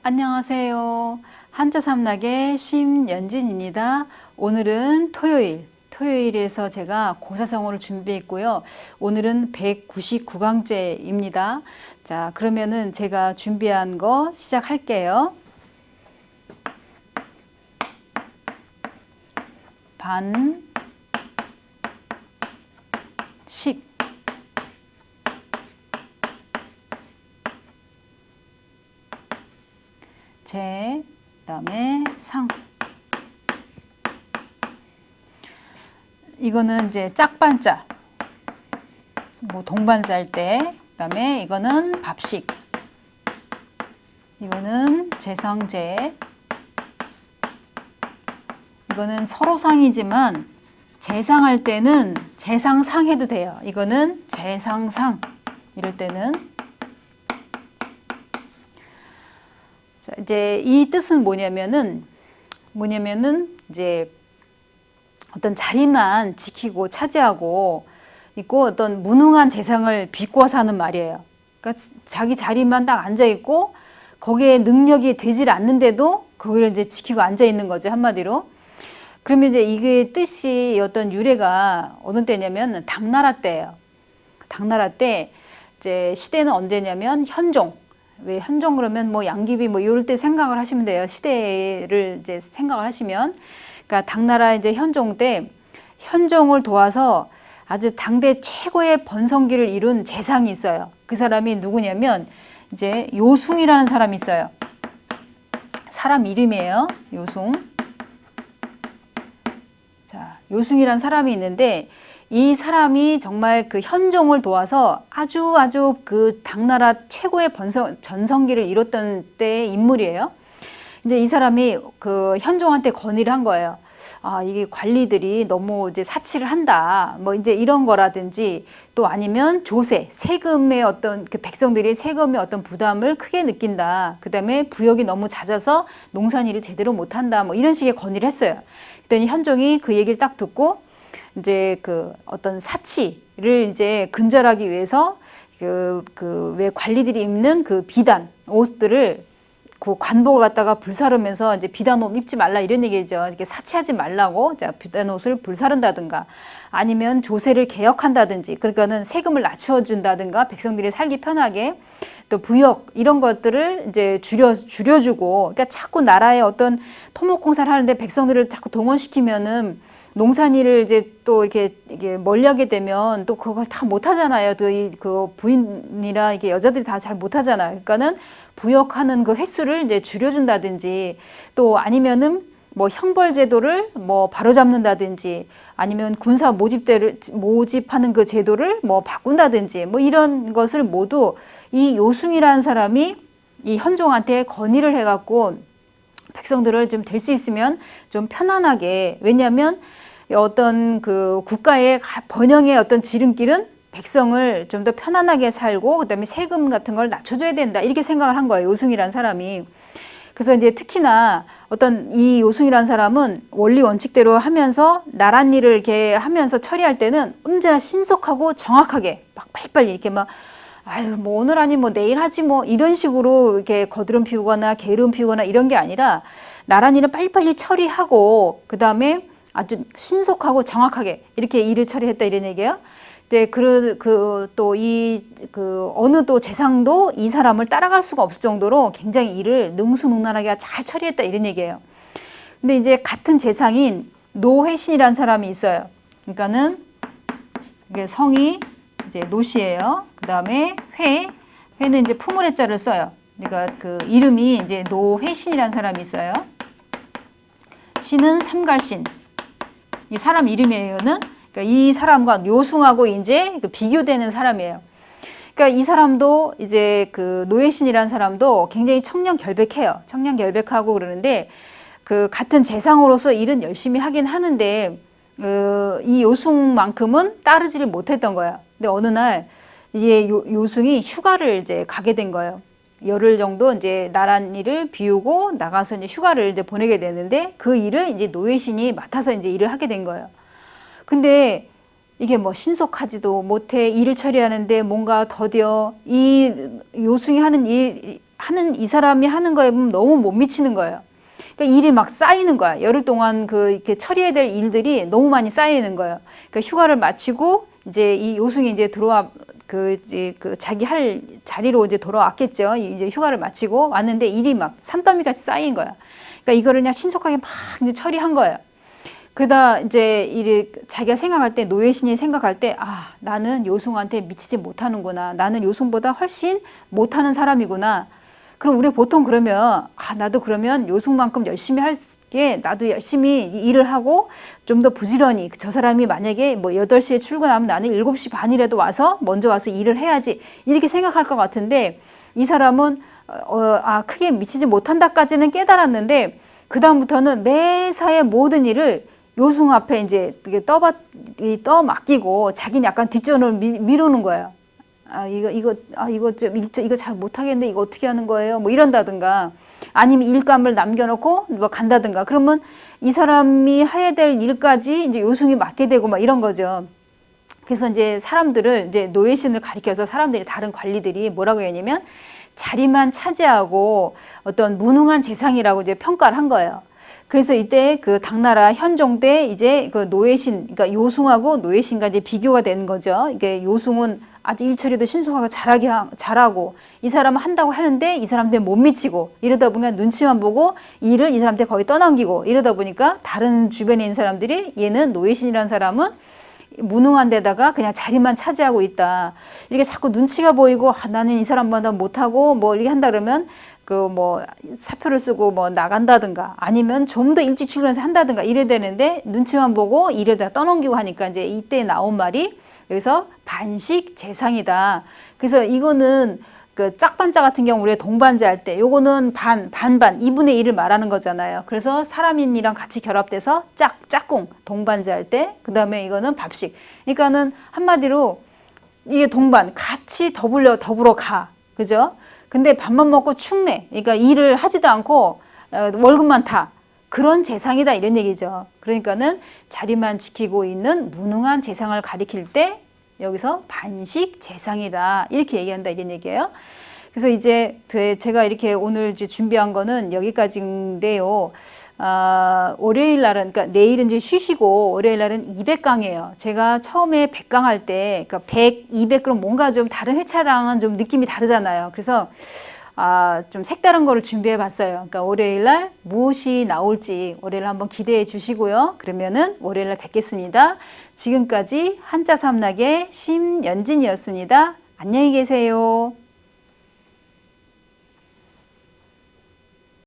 안녕하세요. 한자삼락의 심연진입니다. 오늘은 토요일에서 제가 고사성어를 준비했고요. 오늘은 199강째입니다. 자, 그러면은 제가 준비한 거 시작할게요. 반식, 그다음에 상. 이거는 이제 짝반자, 뭐 동반자일 때. 그다음에 이거는 밥식. 이거는 재상제. 이거는 서로상이지만 재상할 때는 재상상 해도 돼요. 이거는 재상상. 이럴 때는. 자, 이제 이 뜻은 뭐냐면은 이제 어떤 자리만 지키고 차지하고 있고 어떤 무능한 재상을 비꼬아서 하는 말이에요. 그러니까 자기 자리만 딱 앉아 있고 거기에 능력이 되질 않는데도 거기를 이제 지키고 앉아 있는 거죠, 한마디로. 그러면 이제 이게 뜻이 어떤 유래가 어느 때냐면 당나라 때예요. 당나라 때 이제 시대는 언제냐면 현종. 왜 현종 그러면 뭐 양귀비 뭐 이럴 때 생각을 하시면 돼요. 시대를 이제 생각을 하시면. 그러니까 당나라 이제 현종 때 현종을 도와서 아주 당대 최고의 번성기를 이룬 재상이 있어요. 그 사람이 누구냐면 이제 요숭이라는 사람이 있어요. 사람 이름이에요. 요숭. 자, 요숭이라는 사람이 있는데 이 사람이 정말 그 현종을 도와서 아주 그 당나라 최고의 전성기를 이뤘던 때의 인물이에요. 이제 이 사람이 그 현종한테 건의를 한 거예요. 아, 이게 관리들이 너무 이제 사치를 한다. 뭐 이제 이런 거라든지 또 아니면 조세, 세금의 어떤 그 백성들이 세금의 어떤 부담을 크게 느낀다. 그다음에 부역이 너무 잦아서 농산일을 제대로 못 한다. 뭐 이런 식의 건의를 했어요. 그랬더니 현종이 그 얘기를 딱 듣고 이제 그 어떤 사치를 이제 근절하기 위해서 왜 관리들이 입는 그 비단 옷들을 그 관복을 갖다가 불사르면서 이제 비단 옷 입지 말라 이런 얘기죠. 이렇게 사치하지 말라고. 자, 비단 옷을 불사른다든가 아니면 조세를 개혁한다든지 그러니까는 세금을 낮춰 준다든가 백성들이 살기 편하게 또 부역 이런 것들을 이제 줄여주고 그러니까 자꾸 나라의 어떤 토목공사를 하는데 백성들을 자꾸 동원시키면은 농산일을 이제 또 이게 멀리하게 되면 또 그걸 다 못하잖아요. 그 부인이라 이게 여자들이 다 잘 못하잖아요. 그러니까는 부역하는 그 횟수를 이제 줄여준다든지 또 아니면은 뭐 형벌제도를 뭐 바로잡는다든지 아니면 군사 모집하는 그 제도를 뭐 바꾼다든지 뭐 이런 것을 모두 이 요숭이라는 사람이 이 현종한테 건의를 해갖고 백성들을 좀 될 수 있으면 좀 편안하게 왜냐하면 어떤 그 국가의 번영의 어떤 지름길은 백성을 좀 더 편안하게 살고 그다음에 세금 같은 걸 낮춰줘야 된다 이렇게 생각을 한 거예요. 요숭이라는 사람이. 그래서 이제 특히나 어떤 이 요숭이라는 사람은 원리 원칙대로 하면서 나란 일을 이렇게 하면서 처리할 때는 언제나 신속하고 정확하게 막 빨리빨리 이렇게 막 아유 뭐 오늘 아니 뭐 내일 하지 뭐 이런 식으로 이렇게 거드름 피우거나 게으름 피우거나 이런 게 아니라 나란 일은 빨리빨리 처리하고 그다음에 아주 신속하고 정확하게 이렇게 일을 처리했다 이런 얘기예요. 이제 어느 또 재상도 이 사람을 따라갈 수가 없을 정도로 굉장히 일을 능수능란하게 잘 처리했다 이런 얘기예요. 근데 이제 같은 재상인 노회신이라는 사람이 있어요. 그러니까는 이게 성이 이제 노씨예요. 그다음에 회는 이제 품을해자를 써요. 그러니까 그 이름이 이제 노회신이라는 사람이 있어요. 신은 삼갈신. 이 사람 이름이에요. 그러니까 이 사람과 요숭하고 이제 비교되는 사람이에요. 그러니까 이 사람도 이제 그 노예신이라는 사람도 굉장히 청렴결백해요. 청렴결백하고 그러는데 그 같은 재상으로서 일은 열심히 하긴 하는데 이 요숭만큼은 따르지를 못했던 거예요. 근데 어느 날 이제 요숭이 휴가를 이제 가게 된 거예요. 열흘 정도 이제 나란 일을 비우고 나가서 이제 휴가를 이제 보내게 되는데 그 일을 이제 노예신이 맡아서 이제 일을 하게 된 거예요. 근데 이게 뭐 신속하지도 못해 일을 처리하는데 뭔가 더뎌 이 요숭이 하는 이 사람이 하는 거에 보면 너무 못 미치는 거예요. 그러니까 일이 막 쌓이는 거야. 열흘 동안 이렇게 처리해야 될 일들이 너무 많이 쌓이는 거예요. 그러니까 휴가를 마치고 이제 이 요승이 이제 들어와 자기 할 자리로 이제 돌아왔겠죠. 이제 휴가를 마치고 왔는데 일이 막 산더미같이 쌓인 거야. 그러니까 이거를 그냥 신속하게 막 이제 처리한 거예요. 그러다 이제 자기가 생각할 때, 노예신이 생각할 때, 아, 나는 요승한테 미치지 못하는구나. 나는 요승보다 훨씬 못하는 사람이구나. 그럼 우리 보통 그러면, 아, 나도 그러면 요승만큼 열심히 할게. 나도 열심히 일을 하고 좀 더 부지런히, 저 사람이 만약에 뭐 8시에 출근하면 나는 7시 반이라도 먼저 와서 일을 해야지. 이렇게 생각할 것 같은데, 이 사람은, 크게 미치지 못한다까지는 깨달았는데, 그다음부터는 매사의 모든 일을 요승 앞에 이제 떠맡기고 자기는 약간 뒷전을 미루는 거예요. 이거 잘 못하겠는데 이거 어떻게 하는 거예요? 뭐 이런다든가 아니면 일감을 남겨놓고 뭐 간다든가 그러면 이 사람이 해야 될 일까지 이제 요승이 맡게 되고 막 이런 거죠. 그래서 이제 사람들을 이제 노예신을 가리켜서 사람들이 다른 관리들이 뭐라고 했냐면 자리만 차지하고 어떤 무능한 재상이라고 이제 평가를 한 거예요. 그래서 이때 그 당나라 현종 때 이제 그 노예신, 그러니까 요승하고 노예신과 이제 비교가 되는 거죠. 이게 요승은 아주 일 처리도 신속하게 잘하고 이 사람은 한다고 하는데 이 사람한테 못 미치고 이러다 보니까 눈치만 보고 일을 이 사람한테 거의 떠넘기고 이러다 보니까 다른 주변에 있는 사람들이 얘는 노예신이라는 사람은 무능한 데다가 그냥 자리만 차지하고 있다. 이렇게 자꾸 눈치가 보이고 나는 이 사람보다 못하고 뭐 이렇게 한다 그러면 사표를 쓰고 뭐 나간다든가 아니면 좀 더 일찍 출근해서 한다든가 이래야 되는데 눈치만 보고 일에다 떠넘기고 하니까 이제 이때 나온 말이 여기서 반식 재상이다. 그래서 이거는 그 짝반자 같은 경우 우리가 동반자 할 때 요거는 반반 2분의 1을 말하는 거잖아요. 그래서 사람인이랑 같이 결합돼서 짝꿍 동반자 할 때 그다음에 이거는 밥식. 그러니까는 한마디로 이게 동반 같이 더불어 가. 그죠? 근데 밥만 먹고 축내. 그러니까 일을 하지도 않고 월급만 타. 그런 재상이다 이런 얘기죠. 그러니까는 자리만 지키고 있는 무능한 재상을 가리킬 때 여기서 반식 재상이다 이렇게 얘기한다 이런 얘기예요. 그래서 이제 제가 이렇게 오늘 이제 준비한 거는 여기까지인데요. 월요일 날은 그러니까 내일은 이제 쉬시고 월요일 날은 200강이에요. 제가 처음에 100강 할 때 그러니까 100, 200 그럼 뭔가 좀 다른 회차랑은 좀 느낌이 다르잖아요. 그래서 좀 색다른 거를 준비해 봤어요. 그러니까 월요일 날 무엇이 나올지 월요일 날 한번 기대해 주시고요. 그러면은 월요일 날 뵙겠습니다. 지금까지 한자 삼락의 심연진이었습니다. 안녕히 계세요.